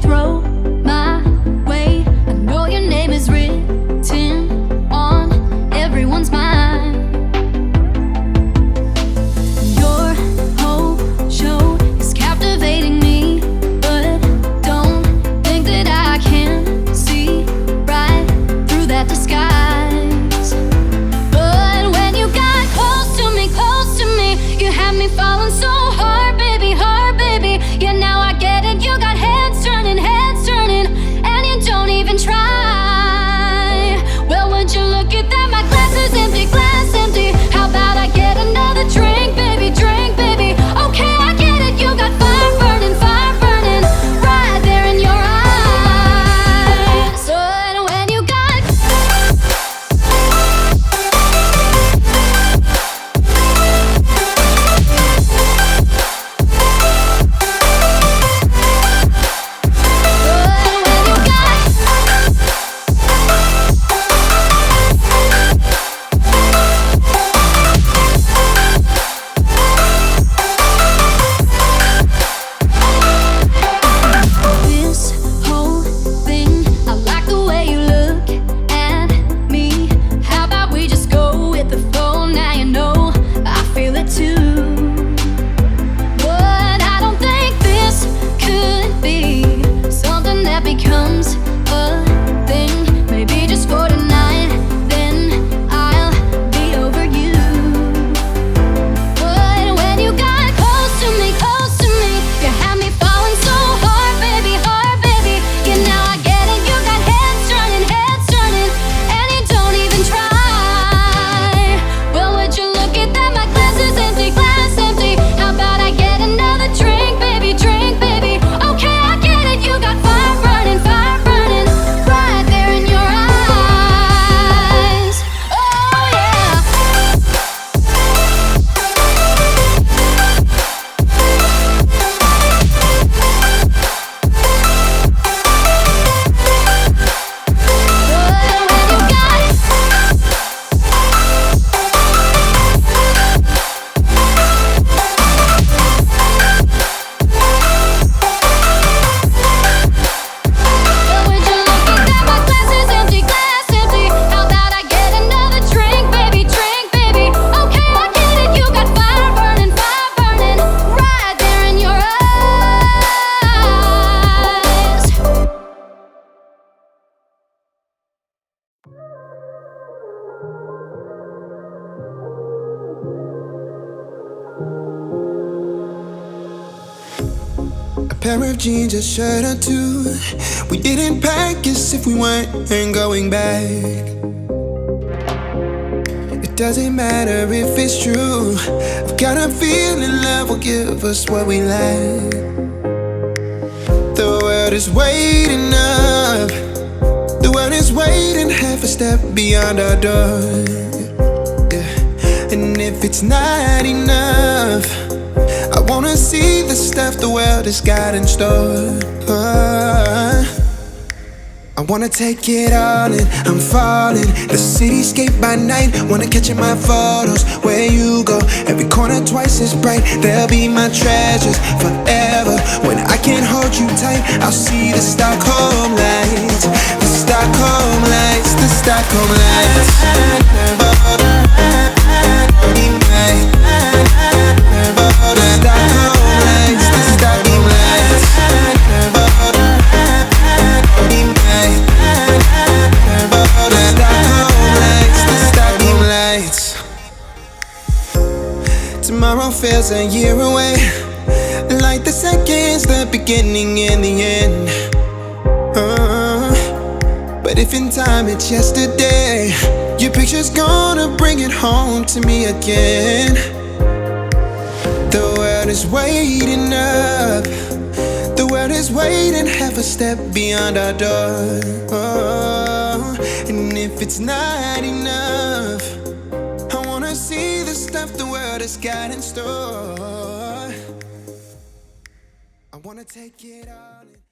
throw my way. I know your name is written on everyone's mind. Your whole show is captivating me, but don't think that I can see right through that disguise. But when you got close to me, you had me falling so hard, baby, hard, baby. Yeah, now I get it, you got heads turning, and you don't even try. Well, would you look at that, my glass is empty, glass empty. How about I get another drink, baby, drink, baby. Okay, I get it, you got fire burning, right there in your eyes. But when you got becomes a thing, maybe just for tonight, then I'll be over you. But when you got close to me, you had me falling so hard, baby, hard, baby. Yeah, now I get it, you got heads turning, and you don't even try. Well, would you look at that, my glass is empty, glass empty. How about I get another drink, baby, drink, baby. Okay, I get it, you got fire burning, right there in your eyes. Oh yeah. A pair of jeans, a shirt or two. We didn't pack as if we weren't going back. It doesn't matter if it's true. I've got a feeling love will give us what we lack. The world is waiting up. The world is waiting half a step beyond our door. Yeah. And if it's not enough, I wanna see the stuff the world has got in store. I wanna take it all in, I'm falling. The cityscape by night, wanna catch in my photos. Where you go, every corner twice as bright. They'll be my treasures forever. When I can't hold you tight, I'll see the Stockholm lights. The Stockholm lights, the Stockholm lights. Tomorrow feels a year away, like the seconds, the beginning and the end. But if in time it's yesterday, your picture's gonna bring it home to me again. The world is waiting up. The world is waiting half a step beyond our door. And if it's not enough, I wanna see the stuff the world has got in store. I wanna take it all in.